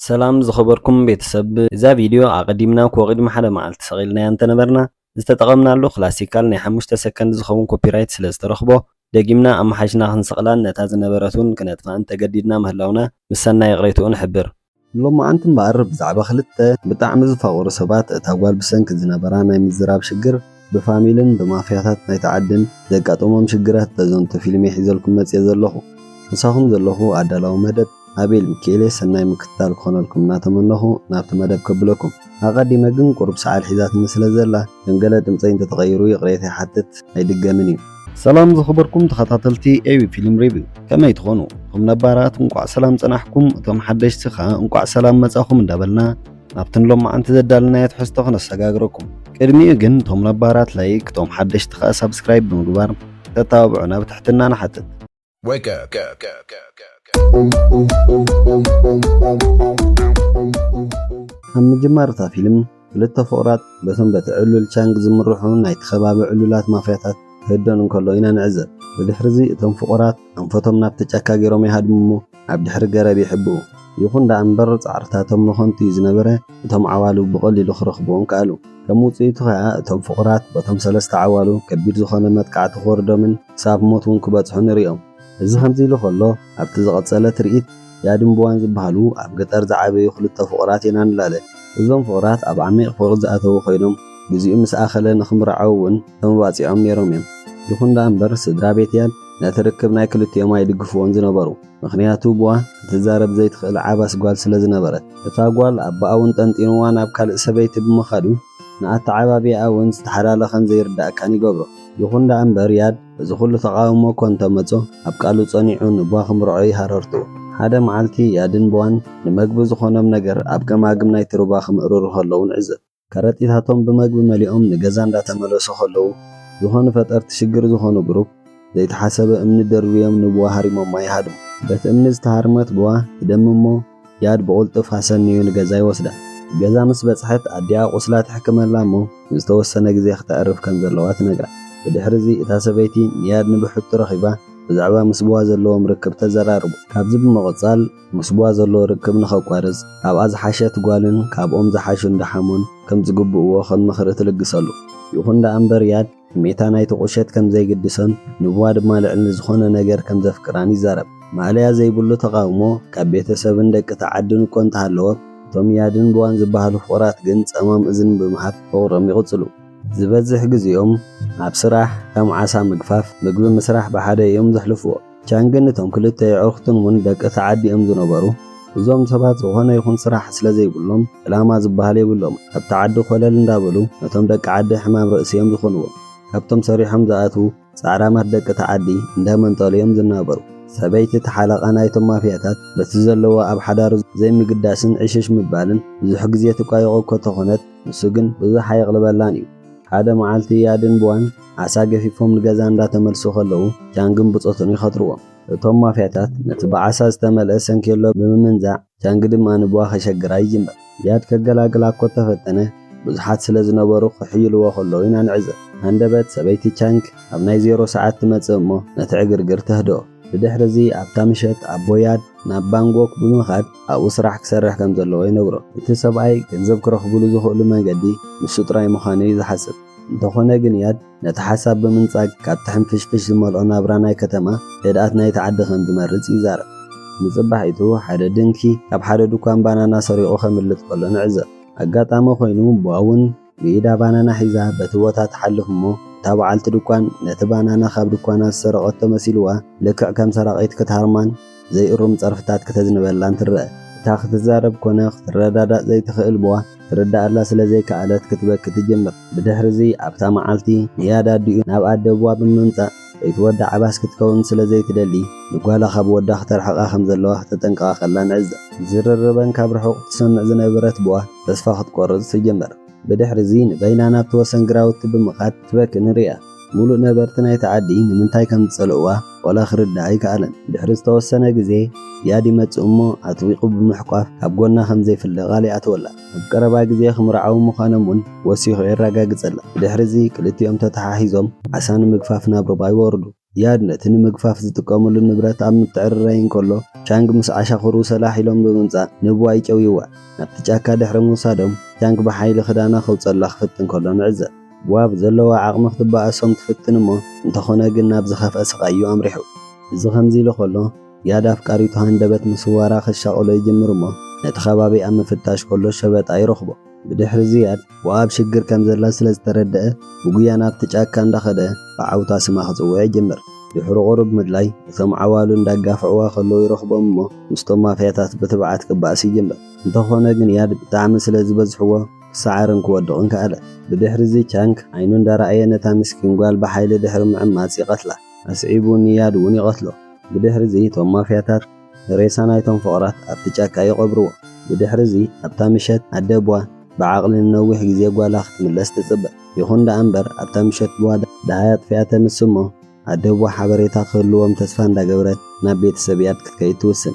سلام زخبركم بيتسب إذا فيديو أقدمنا وقدم حدا معلت سغيلنا أنت نبرنا استطقمنا له كلاسيكال ني 5 سكند زخون كوبي رايت سلازترخبو دقيمنا أما حاجنا خنسقلان نتاز نبرتون كنت فأنت قديدنا مهلونا مسنا يغريتو نحبر لما أنتم بقرب زعبا خلطة بتعم زفاور سبات تاقوال بسنك زنبرانا مزراب شجر بفاميلن بمافياتات نيتعدن زقاتومم شجرات تزونت فيلمي حيزلكم متي زلخو نساهم زلخو عدلاو مدد أبيل مكيلي سناي مكتال خونلكم ناتمنه نابت مدب كبلكم أقدم جن قرب ساعة الحذات مثل زلا ينقلت مصين تتغيروا يقريتي حتت هيدق مني سلام زخبركم تخططلتي أيوي فيلم ريفيو كما يتخونوا هم نبارات انقع سلام صنحكم تم حدش سخا انقع سلام مصاخم ندبلنا نابتن لما أنت زدالنا يتحستخن السقاقركم كرمي جن تم نبارات لايك تم حدش تخا سبسكرايب بمقبار تتابعنا بتحتنا نحتت Wake up. هم جمارتا فيلم لتا فقرات بثم بتعلل شانق زمرحون نايت خباب علولات مافياتات هدون انكولو إنا نعزب بدحرزي اتم فقرات انفتهم نابتشاكا جيرومي هادمو عبد حرقارة بيحبوه يخون دا انبر عرتاتهم نخونتي زنبرة اتم عوالو بقولي لخرخبون كالو كموصيتو خيا اتم فقرات بثم سلست عوالو كبير زخونة متقعت خوردو من ساب موتون كباتحون ريهم إذا خمزي له خلّه أبتزغط سلة رئيت يادم بوان زبهلو أبقت أرزع عبي خلط فقرات ينان لاله إذن فقرات أب عميق فوق زأته خيرهم جزيء مسأخله نخمر عون ثم باتيعهم نيروميم يخون دا أنبر سدرا بيتيان نتركب نايكل التيوما يدقفوان زنبرو مخنياتو بوا تتزارب زيت خل عباس قوال سلا زنبرت تتاقوال أبا أون تنتينوان أبكال سبيت بمخادو نأت عبابي أون استحرال خن زير دا كاني قبرو يخون دا أنبر ياد إذا كل تقاومه كنت متو أبقالو صنيعون بواخم رعي هررتو هذا معلتي يادن بوان نمقب زخونم نجر أبقى ماقم نايترو باخم إرور خلون عزب كارتيتاتهم بمقب مليئهم نجزان دا تملسو خلو زخون فتر تشجر زخونو جروب زي تحسب امن الدرويم نبوا هارمو ما يهادم بس امن استهارمت بوا يدممو ياد بقولتف حسن نيو نجزاي وسدا جزا مسبصحت أديا قسلات حكم اللامو مستوسنا جزي اختعرف كم زلوات نجرا بدحرزي إتاسبيتي نياد نبحث رخيبة بزعبا مسبوع زلو مركب تزراربو كابزب مغصال مسبوع زلو ركب نخوقارز كاب از حاشة قوالن كاب زحاشون دحامون كم زقبو وخن مخرط لقصالو يخون دا أنبر ياد ميتاناي تقوشت كم زي قدسان نبواد مالعن زخون نجر كم زفكراني زارب ماليا زي بلو تقاومو كاب بيتسابن دك تعدن كونت هالوب توم يادن بوان زبهالو فقرات جنس أمام إذن بمحب فورم يغطلو زبزح جزيهم عبسراح كم عسى مقفاف مقب مسرح بحدا يوم زحلفوا كان جنتهم كلتا يعرختن من دك تعدي أمزو نبرو وزوم سبات وهنا يكون صراح سلازي بلهم لا زبهالي بلهم ابتعدو خلال ندابلو نتهم دك عدي حمام رأسيهم زخنوا كابتم صريحهم زاتو سعرامات دك تعدي اندامن طاليهم زنابرو سبيت تحلق أنا يتم مافياتات بتزلوا أب حدار زي مقداسن عيشش مبالن زي حجزيتو كايغو كتخونت مسجن بزو حيغلب اللانيو هذا معلتي يادن بوان عساقة في فم الجزان لا تملسو خلو جانجن بطوطني خطروا توم مافياتات نتبع عساس تمل اسن كيلو بمنزع جانجد ما نبوا خشقراي جنب ياد كجلاجلا كوتا فتنه بزحات سلازنبرو خحيلو خلو ينان عزة هندبت سبيتي تشانك أبناي 0 ساعات تمتصمو نتعقرقر تهدو بدحرزي أبتامشت أبوياد نابانغوك بمخاد أو سرح كسرح كم زلو ينبرو إتسابعي كنزب كرخبولو زخو لما قدي مشطراي مخاني إذا حسب انتخونا جنياد نتحسب بمنصاق كابتحن فشفش زمالقنا براناي كتما إداتنا يتعدى خند مرز إزارب مصبح إتو حدا دنكي كاب حدا دوكان بانانا سريقو خملت قلو نعزب أقاطامو خوينو بواون بإيدا بانانا حيزا بتوتا تحلفمو تابعالت دوكان نتبانانا خاب دوكانا سرقوت تمثيلوا لكع كم سرقيت كتهرمان زي الروم صرفتات كتزنبلان ترى تاخذ الزارب كونخ تردادا زي تخيل بوا تردى الله سلا زي كعادات كتبك كتجمر بدحرزي أبتا معالتي نيادا ديو ناب أدبوا بمنطا يتودع عباس كتكون سلا زي تدلي نقوالا خاب ودا اختر حقا خمزلوه تتنقا خلان عزة زر الربان كابرحوق تسنع زنبرت بوا تسفاخت قرز سجمر بدحرزين بينانا بتوسن قراوت بمخات تبك نريا مولو نبرتنا يتعدي نمنتاي كم تسلقوا ولا خرد داعي كألن دحرز توسنا جزي يادي متسمو أتويقو بمحقاف أبقونا خمزي في اللغالي أتولا بقربا جزي خمرعاو مخانمون وسيخ إراقا قزلا دحرزي كلتي أمتا تحاحيزهم عسان مقفافنا برباي وردو ያድ ነቲ ንምግፋፍ ዝጥቀሙሉ ንብረት ኣብ ምትዕርራይ እንከሎ ቻንግ ምስ ዓሻኽሩ ሰላሒሎም ብምምጻእ ንቡዋ ይጨውይዋ። ናብቲ ጫካ ድሕሪ ምውሳዶም ቻንግ ብሓይሊ ክዳና ከውፀላ ክፍትን ከሎ ንዕዘብ። ቡዋ ብዘለዋ ዓቕሚ ክትበኣሶም ትፍትን እሞ እንተኾነ ግን ናብ ዝኸፍአ ስቓዩ ኣምሪሑ። እዚ ከምዚ ኢሉ ከሎ ያድ ኣፍቃሪቱ ሃንደበት ምስዋራ ክሻቕሎ ይጅምር እሞ ነቲ ከባቢ ኣብ ምፍታሽ ከሎ ሸበጣ ይረኽቦ። ብድሕሪ ዝያድ ቡኣ ኣብ ሽግር ከም ዘላ ስለ ዝተረድአ ብጉያ ናብቲ ጫካ እንዳኸደ ብዓውታ ስማ ክጽውዕ ይጅምር። ድሕሪ ቁሩብ ምድላይ እቶም ዓዋሉ እንዳጋፍዕዋ ከለዉ ይረኽቦም እሞ ምስቶም ማፍያታት ብትብዓት ክባእስ ይጅምር። እንተኾነ ግን ያድ ብጣዕሚ ስለ ዝበዝሕዎ ክሰዓርን ክወድቕን ከኣለ። ብድሕሪ እዚ ቻንግ ዓይኑ እንዳረኣየ ነታ ምስኪን ጓል ብሓይሊ ድሕሪ ምዕማፅ ይቐትላ። ኣስዒቡ ንያድ እውን ይቐትሎ። ብድሕሪ እዚ እቶም ማፍያታት ሬሳ ናይቶም ፍቕራት ኣብቲ ጫካ ይቐብርዎ። ብድሕሪ እዚ ኣብታ ምሸት ኣደ ቡዋ بعقل نوح جزي قوالا ختملس تጽبى يخون دا أنبر أبتا مشت بوا دعايات فئة مسمو عدبوا حبريتا خلوهم تسفان دا قبرت نبيت سبيات كتكيتوسن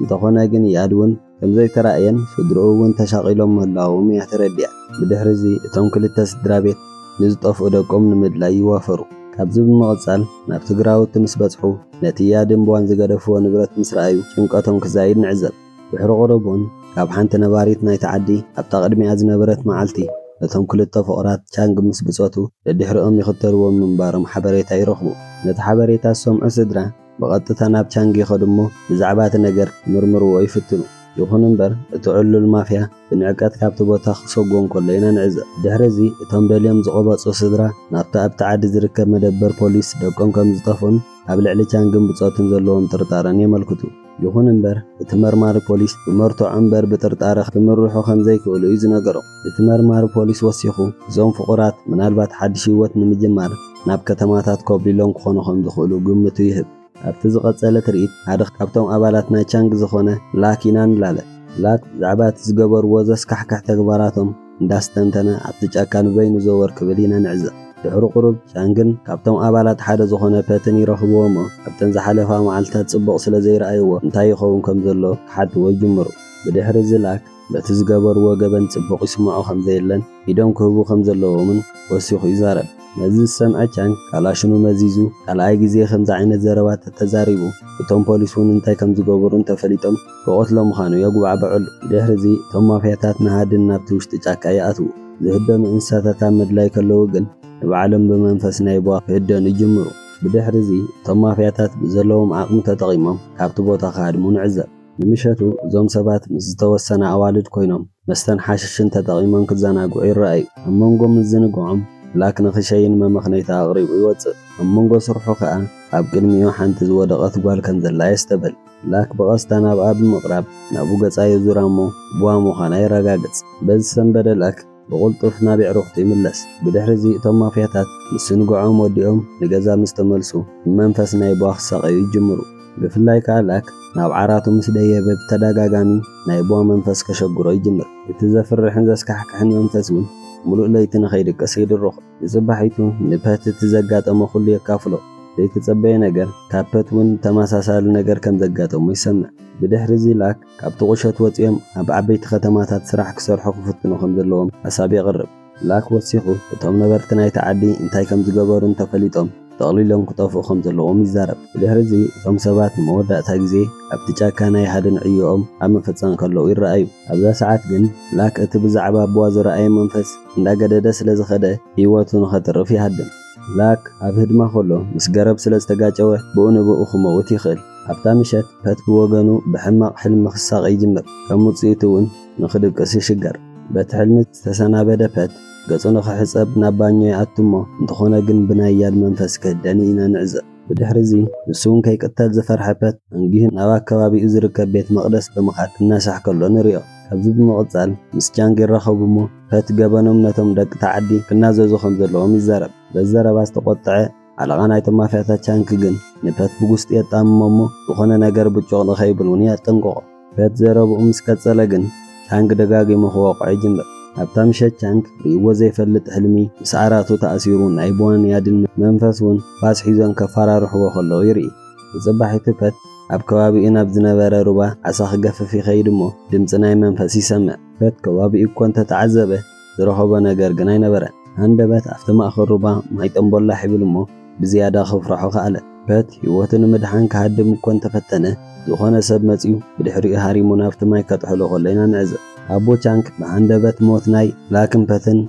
انتخونا جن يادون كم زي ترأيين فدروون تشاقلهم ملاهم يحترديا بدحرزي اتهم كل التسدرابيت نزطف ودقوم نمدلا يوافرو كابزب مغصال نابتقراو تمسبتحو نتيادن بوان زقرفو نبرت مسرأيو شنقاتهم كزايد نعزب بحرو غربون ካብ ሓንቲ ነባሪት ናይ ተዓዲ ኣብታ ቅድሚኣ ዝነበረት መዓልቲ እቶም ክልተ ፍቕራት ቻንግ ምስ ብጾቱ ደድሕሪኦም ይኽተልዎም ምንባሮም ሓበሬታ ይረኽቡ። ነቲ ሓበሬታ ዝሰምዑ ስድራ ብቐጥታ ናብ ቻንግ ይኸዱ እሞ ብዛዕባ እቲ ነገር ምርምርዎ ይፍትኑ። ይኹን እምበር እቲ ዕሉል ማፍያ ብንዕቀት ካብቲ ቦታ ክሰግዎ ከሎ ኢና ንዕዘብ። ድሕሪ እዚ እቶም ደልዮም ዝቐበፁ ስድራ ናብቲ ኣብቲ ዓዲ ዝርከብ መደበር ፖሊስ ደቆም ከም ዝጠፍኡን ኣብ ልዕሊ ቻንግን ብጾትን ዘለዎም ጥርጣረን የመልክቱ። ይኹን እምበር እቲ መርማሪ ፖሊስ ብመርትዖ እምበር ብጥርጣረ ክምርሑ ከም ዘይክእሉ እዩ ዝነገሮም። እቲ መርማሪ ፖሊስ ወሲኹ እዞም ፍቑራት ምናልባት ሓድሽ ህይወት ንምጅማር ናብ ከተማታት ኮብሊሎም ክኾኑ ከም ዝኽእሉ ግምቱ ይህብ። ኣብቲ ዝቐጸለ ትርኢት ሓደ ካብቶም ኣባላት ናይ ቻንግ ዝኾነ ላክ ኢና ንላለ። ላክ ብዛዕባ እቲ ዝገበርዎ ዘስካሕካሕ ተግባራቶም እንዳስተንተነ ኣብቲ ጫካ ንበይኑ ዘወር ክብል ኢና ንዕዘብ። ድሕሪ ቁሩብ ቻንግን ካብቶም ኣባላት ሓደ ዝኾነ ፐትን ይረኽብዎ እሞ ኣብተን ዝሓለፋ መዓልትታት ጽቡቕ ስለ ዘይረኣይዎ እንታይ ይኸውን ከም ዘሎ ክሓትዎ ይጅምሩ። ብድሕሪ እዚ ላክ በቲ ዝገበርዎ ገበን ጽቡቕ ይስምዖ ከም ዘየለን ኢዶም ክህቡ ከም ዘለዎምን ወሲኹ ይዛረብ። ነዚ ዝሰምዐ ቻንግ ካላሽኑ መዚዙ ካልኣይ ግዜ ከምዚ ዓይነት ዘረባት ተዛሪቡ እቶም ፖሊስ እውን እንታይ ከም ዝገበሩን ተፈሊጦም ክቐትሎ ምዃኑ የጉባዕበዐሉ። ድሕሪ እዚ እቶም ማፍያታት ንሃድን ናብቲ ውሽጢ ጫካ ይኣትዉ። ዝህደኑ እንስሳታት ኣብ ምድላይ ከለዉ ግን ንባዕሎም ብመንፈስ ናይ ቡዋ ክህደኑ ይጅምሩ። ብድሕሪ እዚ እቶም ማፍያታት ብዘለዎም ዓቕሚ ተጠቒሞም ካብቲ ቦታ ክሃድሙ ንዕዘብ። ንምሸቱ እዞም ሰባት ምስ ዝተወሰነ ኣዋልድ ኮይኖም መስተን ሓሽሽን ተጠቒሞም ክዘናግዑ ይረኣዩ። ኣብ መንጎ ምዝንግዖም ላክ ንኽሸይን መመኽነይታ ኣቕሪቡ ይወፅእ። ኣብ መንጎ ስርሑ ከዓ ኣብ ቅድሚኡ ሓንቲ ዝወደቐት ጓል ከም ዘላ የስተብል። ላክ ብቐስታ ናብኣ ብምቕራብ ናብኡ ገጻ የዙራ እሞ ቡዋ ምዃና ይረጋግጽ። በዚ ሰንበደ ላክ ብቕልጡፍ ናብ ኣዕሩኽቱ ይምለስ። ብድሕሪ እዚ እቶም ማፍያታት ምስ ንግዖም ወዲኦም ንገዛ ምስ ተመልሱ ብመንፈስ ናይ ቡዋ ክሳቐዩ ይጅምሩ። ብፍላይ ከዓ ላክ ናብ ዓራቱ ምስ ደየበ ብተደጋጋሚ ናይ ቡዋ መንፈስ ከሸጉሮ ይጅምር። እቲ ዘፍርሕን ዘስካሕክሕን መንፈስ እውን ሙሉእ ለይቲ ንኸይድቀስ ይድርኹ። ንጽባሒቱ ንፐት እቲ ዘጋጠሞ ኩሉ የካፍሎ። ዘይተጸበየ ነገር ካብ ፐት እውን ተመሳሳሊ ነገር ከም ዘጋጠሙ ይሰምዕ። ብድሕሪ እዚ ላክ ካብቲ ቁሸት ወፂኦም ኣብ ዓበይቲ ከተማታት ስራሕ ክሰርሑ ክፍትኑ ከም ዘለዎም ሓሳብ የቕርብ። ላክ ወሲኹ እቶም ነበርቲ ናይቲ ዓዲ እንታይ ከም ዝገበሩን ተፈሊጦም ጠቕሊሎም ክጠፍኡ ከም ዘለዎም ይዛረብ። ብድሕሪ እዚ እቶም ሰባት ንመወዳእታ ግዜ ኣብቲ ጫካ ናይ ሃድን ዕዮኦም ኣብ ምፍፃም ከለዉ ይረኣዩ። ኣብዛ ሰዓት ግን ላክ እቲ ብዛዕባ ቡዋ ዝረኣየ መንፈስ እንዳገደደ ስለ ዝኸደ ህይወቱ ንኸትርፍ ይሃድም። ላክ ኣብ ህድማ ከሎ ምስ ገረብ ስለ ዝተጋጨወ ብኡ ንብኡ ክመውት ይኽእል። ኣብታ ምሸት ፐት ብወገኑ ብሕማቕ ሕልሚ ክሳቕ ይጅምር። ከም ውፅኢቱ እውን ንኽድቅስ ይሽገር። በቲ ሕልሚ ዝተሰናበደ ፐት ገጹ ንኽሕፀብ ናብ ባኞ ይኣቱ እሞ እንተኾነ ግን ብናይ ያድ መንፈስ ክህደኒ ኢና ንዕዘብ። ብድሕሪ እዚ ንሱ እውን ከይቅተል ዝፈርሐ ፐት እንጊህ ናብ ኣከባቢኡ ዝርከብ ቤተ መቕደስ ብምኻድ ክናሳሕ ከሎ ንሪኦ። ካብዚ ብምቕጻል ምስ ቻንግ ይራኸቡ እሞ ፐት ገበኖም ነቶም ደቂ ተዓዲ ክናዘዙ ከም ዘለዎም ይዛረብ። በዚ ዘረባ ዝተቖጥዐ ዓለቓ ናይቶም ማፍያታት ቻንግ ግን ንፐት ብጉስጢ የጣምሞ እሞ ዝኾነ ነገር ብጮቕ ንኸይብል እውን የጠንቅቖ። ፐት ዘረብኡ ምስ ቀጸለ ግን ቻንግ ደጋጊሙ ክወቕዖ ይጅምር። ኣብታ ምሸት ቻንግ ርእይዎ ዘይፈልጥ ሕልሚ ምስ ዓራቱ ተኣሲሩ ናይ ቡዋን ያድን መንፈስ እውን ባስ ሒዞም ከፈራርሕዎ ከለዉ ይርኢ። ብጽባሒቱ ፐት ኣብ ከባቢኡ ናብ ዝነበረ ሩባ ዓሳ ክገፍፍ ይኸይድ እሞ ድምፂ ናይ መንፈስ ይሰምዕ። ፐት ከባቢኡ እኮ እንተተዓዘበ ዝረኸቦ ነገር ግን ኣይነበረን። ሃንደበት ኣብቲ ማእኸል ሩባ ማይ ጠንቦላ ሒብል እሞ ብዝያዳ ክፍርሖ ከኣለ። በት ህይወትን ምድሓን ካሃድም እኮ እንተፈተነ ዝኾነ ሰብ መጺኡ ብድሕሪኡ ሃሪሙ ናብቲ ማይ ከጥሕሎ ከሎ ኢና ንዕዘብ። ኣቦ ቻንክ ብኣንደበት ሞት ናይ ላክን ፐትን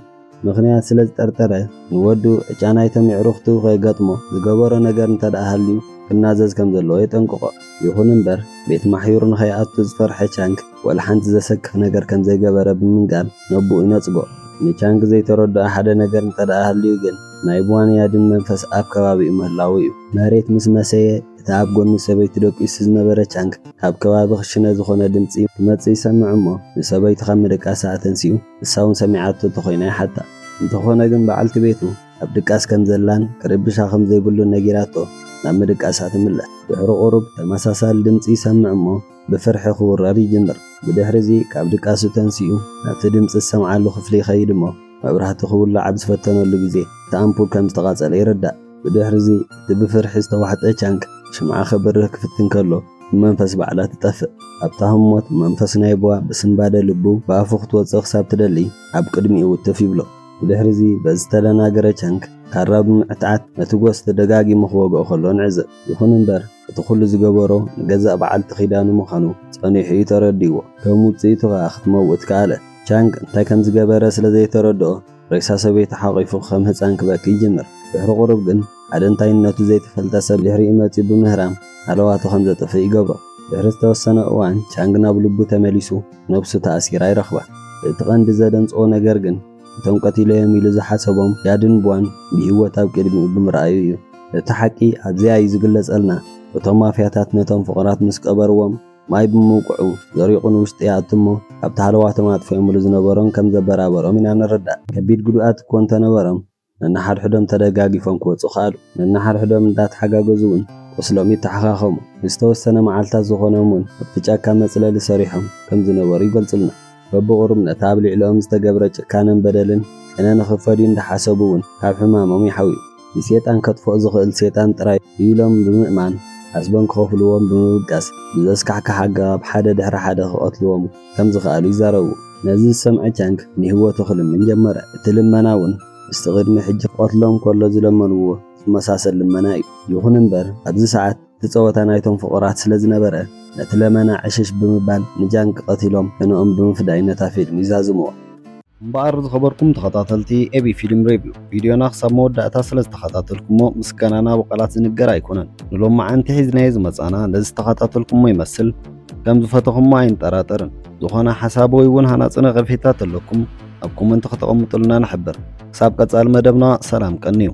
ምኽንያት ስለ ዝጠርጠረ ንወዱ ዕጫናይቶም ይዕሩኽቱ ከይገጥሞ ዝገበሮ ነገር እንተደኣ ሃልዩ ክናዘዝ ከም ዘለዎ የጠንቅቆ። ይኹን እምበር ቤት ማሕዩር ንኸይኣቱ ዝፈርሐ ቻንክ ወልሓንቲ ዘሰክፍ ነገር ከም ዘይገበረ ብምንጋር ነብኡ ይነጽጎ። ንቻንክ ዘይተረድኦ ሓደ ነገር እንተደኣ ሃልዩ ግን ናይ ብዋንያድን መንፈስ ኣብ ከባቢኡ ምህላው እዩ። መሬት ምስ መሰየ እቲ ኣብ ጎኑ ሰበይቲ ደቂሱ ዝነበረ ቻንክ ካብ ከባቢ ክሽነ ዝኾነ ድምፂ ክመጽእ ይሰምዕ እሞ ንሰበይቲ ካብ ምድቃሳ ኣተንሲኡ ንሳ እውን ሰሚዓቶ እንተኾይና ይሓታ። እንተኾነ ግን በዓልቲ ቤቱ ኣብ ድቃስ ከም ዘላን ክርብሻ ከም ዘይብሉን ነጊራቶ ናብ ምድቃሳ ትምለስ። ድሕሪ ቁሩብ ተመሳሳሊ ድምፂ ይሰምዕ እሞ ብፍርሒ ክውረር ይጅምር። ብድሕሪ እዚ ካብ ድቃሱ ተንሲኡ ናብቲ ድምፂ ዝሰምዓሉ ክፍሊ ይኸይድ እሞ መብራህቲ ክውላዕ ኣብ ዝፈተነሉ ግዜ እቲ ኣምፑል ከም ዝተቓጸለ ይርዳእ። ብድሕሪ እዚ እቲ ብፍርሒ ዝተዋሕጠ ቻንክ ሽምዓ ክብርህ ክፍትን ከሎ ብመንፈስ ባዕላ ትጠፍእ። ኣብታ ህሞት መንፈስ ናይ ቡዋ ብስንባደ ልቡ ብኣፉ ክትወፅእ ክሳብ ትደሊ ኣብ ቅድሚኡ ውትፍ ይብሎ። ብድሕሪ እዚ በዚ ዝተደናገረ ቻንክ ካራ ብምዕትዓት ነቲ ጎስቲ ደጋጊሙ ክወግኦ ከሎ ንዕዘብ። ይኹን እምበር እቲ ኩሉ ዝገበሮ ንገዛእ በዓልቲ ኺዳኑ ምዃኑ ጸኒሑ እዩ ተረዲእዎ። ከም ውጽኢቱ ኸኣ ክትመውት ከኣለ። ቻንክ እንታይ ከም ዝገበረ ስለ ዘይተረድኦ ሬሳ ሰበይቲ ሓቒፉ ከም ህፃን ክበኪ ይጅምር። ድሕሪ ቁሩብ ግን ሓደ እንታይነቱ ዘይተፈልጠ ሰብ ድሕሪኡ መፂኡ ብምህራም ሃለዋቱ ከም ዘጥፍእ ይገብሮ። ድሕሪ ዝተወሰነ እዋን ቻንግ ናብ ልቡ ተመሊሱ ነብሱ ተኣሲራ ይረኽባ። እቲ ቀንዲ ዘደንጽኦ ነገር ግን እቶም ቀቲለዮም ኢሉ ዝሓሰቦም ያድን ቡዋን ብህይወት ኣብ ቅድሚኡ ብምርኣዩ እዩ። እቲ ሓቂ ኣብዚኣ እዩ ዝግለጸልና። እቶም ማፍያታት ነቶም ፍቑራት ምስ ቀበርዎም ማይ ብምውቅዑ ዘሪቑን ውሽጢ ይኣቱ እሞ ኣብቲ ሃለዋቶም ኣጥፊኦምሉ ዝነበሮም ከም ዘበራበሮም ኢና ንርዳእ። ከቢድ ጉድኣት እኮ እንተነበሮም ነናሓድሕዶም ተደጋጊፎም ክወፁ ኸኣሉ። ነናሓድሕዶም እንዳተሓጋገዙ እውን ቁስሎም ይተሓኻኸሙ። ንዝተወሰነ መዓልታት ዝኾኖም እውን ኣብቲ ጫካ መጽለሊ ሰሪሖም ከም ዝነበሩ ይገልጽልና። በብቑሩብ ነቲ ኣብ ልዕሊኦም ዝተገብረ ጭካነን በደልን ገና ንኽፈድዩ እንዳሓሰቡ እውን ካብ ሕማሞም ይሓውዩ። ንሴጣን ከጥፍኦ ዝኽእል ሴጣን ጥራይ ኢሎም ብምእማን ሓስቦም ክኸፍልዎም ብምብጋስ ብዘስካሕካሕ ኣገባብ ሓደ ድሕሪ ሓደ ክቐትልዎም ከም ዝኽኣሉ ይዛረቡ። ነዚ ዝሰምዐ ቻንክ ንህይወቱ ክልምን ጀመረ። እቲ ልመና እውን ምስቲ ቅድሚ ሕጂ ክቐትሎም ከሎ ዝለመንዎ ዝመሳሰል ልመና እዩ። ይኹን እምበር ኣብዚ ሰዓት እቲ ፀወታ ናይቶም ፍቑራት ስለ ዝነበረ ነቲ ለመና ዕሽሽ ብምባል ንቻንክ ቀቲሎም ንኦም ብምፍዳይ ነታ ፊልም ይዛዝምዎ። እምበኣር ዝኸበርኩም ተኸታተልቲ ኤቢ ፊልም ሪቪው ቪድዮና ክሳብ መወዳእታ ስለ ዝተኸታተልኩሞ ምስጋናና ብቓላት ዝንገር ኣይኮነን። ንሎማዓንቲ ሒዝናዮ ዝመጻና ነዚ ዝተኸታተልኩሞ ይመስል ከም ዝፈተኹሞ ኣይንጠራጠርን። ዝኾነ ሓሳብ ወይ እውን ሃናፂ ነቐፌታት ኣለኩም ኣብ ኮመንት ከተቐምጡልና ንሕብር። ክሳብ ቀጻሊ መደብና ሰላም ቀኒዩ።